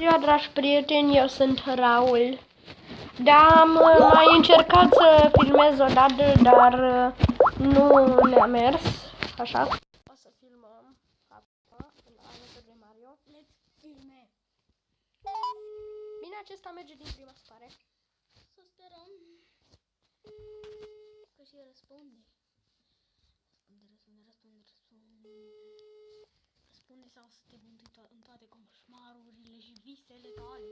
Ziua, dragi prieteni, eu sunt Raul. Am mai încercat să filmez odată, dar nu ne-a mers. Așa. O să filmăm acum, alături de Mario. Let's filme. Bine, acesta merge din prima, se pare. Să sperăm că și răspunde. Răspunde sau să te mântui în toate coșmarurile și visele tale.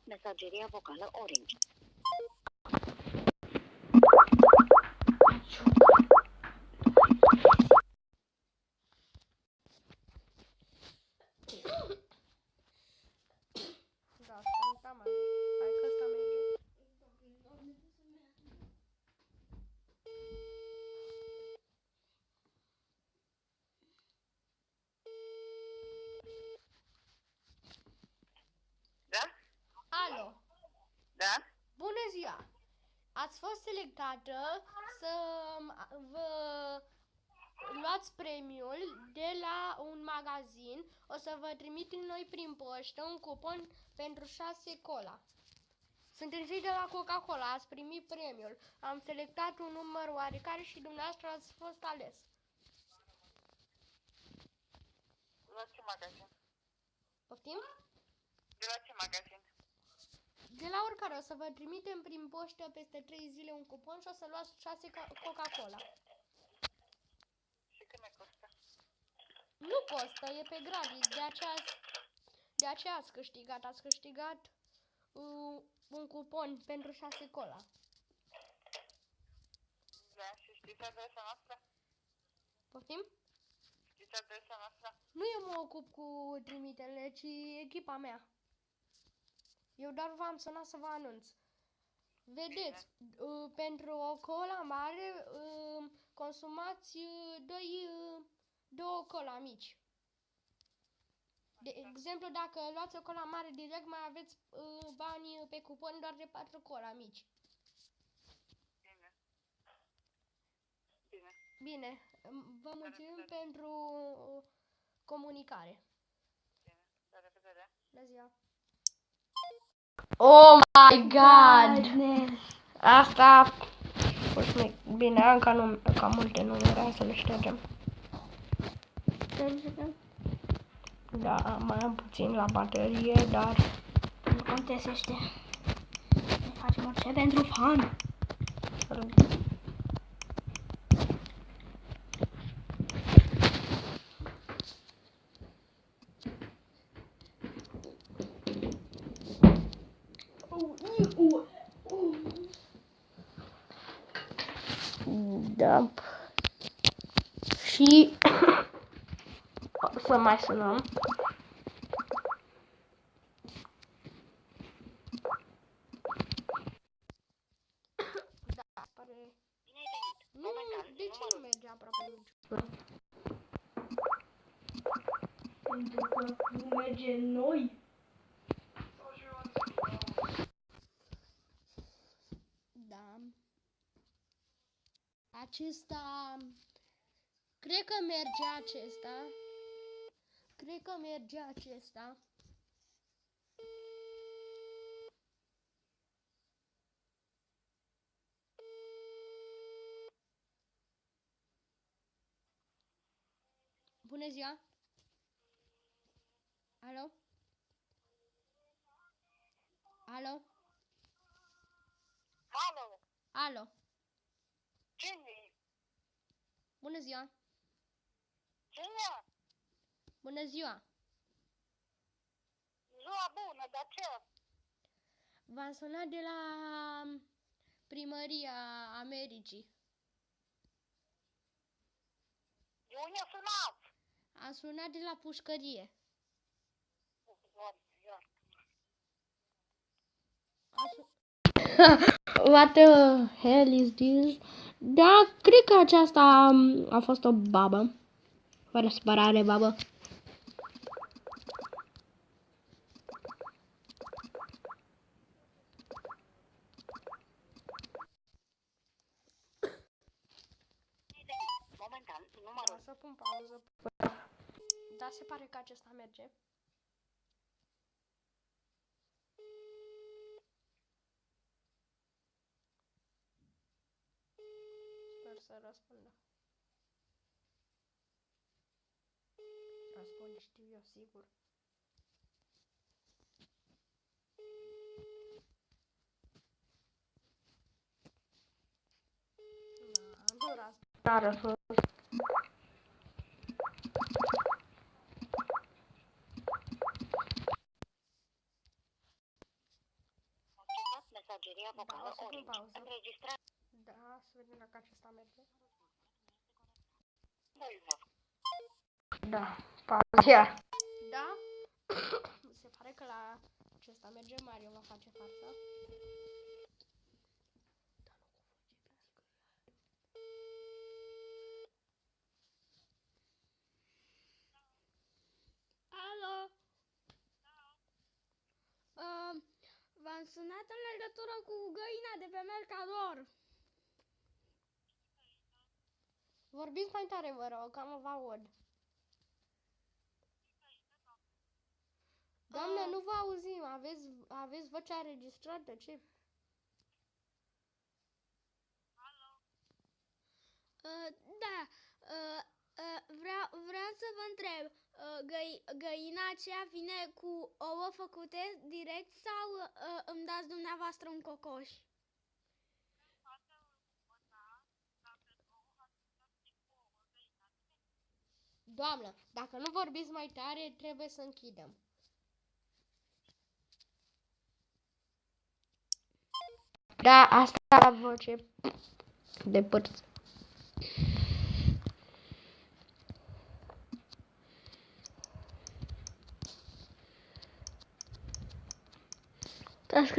Mesageria vocală Orange. Da, asta mai. Hai că ăsta merge. Da? Alo. Da? Bună ziua! Ați fost selectată să vă luați premiul de la un magazin. O să vă trimitem noi prin poștă un cupon pentru 6 cola. Suntem cei de la Coca-Cola, ați primit premiul. Am selectat un număr oarecare și dumneavoastră ați fost ales. La ce magazin? Poftim? De la ce magazin? De la oricare, o să vă trimitem prin poștă peste 3 zile un cupon și o să luați 6 Coca-Cola. Și cât ne costă? Nu costă, e pe gratis, de aceea ați câștigat. Ați câștigat un cupon pentru 6 cola. Da, și știți adresa noastră? Poftim? Știți adresa noastră? Nu eu mă ocup cu trimiterile, ci echipa mea. Eu doar v-am sunat să vă anunț. Vedeți, pentru o cola mare consumați două cola mici. De exemplu, dacă luați o cola mare direct, mai aveți bani pe cupon doar de 4 cola mici. Bine. Bine. Bine, vă mulțumim pentru comunicare. Bine. La revedere. Bună ziua! Oh my god! Asta a fost bine, am ca multe numere, hai să le ștergem. Da, mai am puțin la baterie, dar Nu contesește. Ne facem orice pentru fan. da. Și o să mai sunăm. Da, pare... Bine ai venit. Nu, de ce nu merge aproape niciun? Pentru că nu merge noi. Da. Acesta... Cred că merge acesta. Cred că merge acesta. Bună ziua! Alo? Alo? Alo! Alo? Cine? Bună ziua! Cine? Bună ziua! Ziua bună, dar ce? V-am sunat de la Primăria Americii. De unde sunați? Am sunat de la pușcărie. What the hell is this? Da, cred că aceasta a fost o babă. Fără spărare, babă. Momentan, numărul. Da, să pun pauză. Da, se pare că acesta merge. Sper să răspundă. Răspunde, știu eu, sigur. Da, nu răspuns. Acceptat mesageria vocală o să pun Orange. pauză. Înregistrat. Da, să vedem dacă acesta merge. Da, pauză iar. Da? Se pare că la acesta merge, Mario va face față. Alo? V-am sunat în legătură cu găina de pe Mercador. Vorbiți mai tare, vă rog, că mă vă aud. Doamne, nu vă auzim, aveți vocea înregistrată, ce? Da, vreau să vă întreb, găina aceea vine cu ouă făcute direct sau îmi dați dumneavoastră un cocoș? Doamnă, dacă nu vorbiți mai tare, trebuie să închidem. Da, asta la voce de părți. Uitați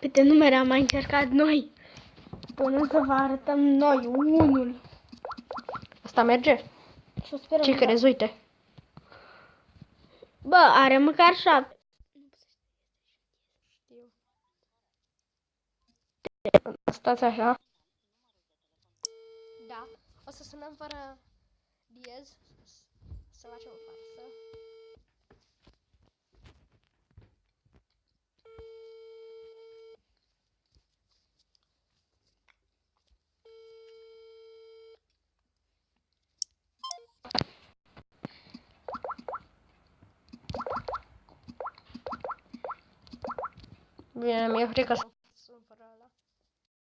câte numere am mai încercat noi până să vă arătăm noi unul. Asta merge? Să sperăm. Ce crezi? Uite. Bă, are măcar 7. Știu. Stați așa. Da. O să sunăm fără diez. Să facem o farsă. Bine, mi-e frică să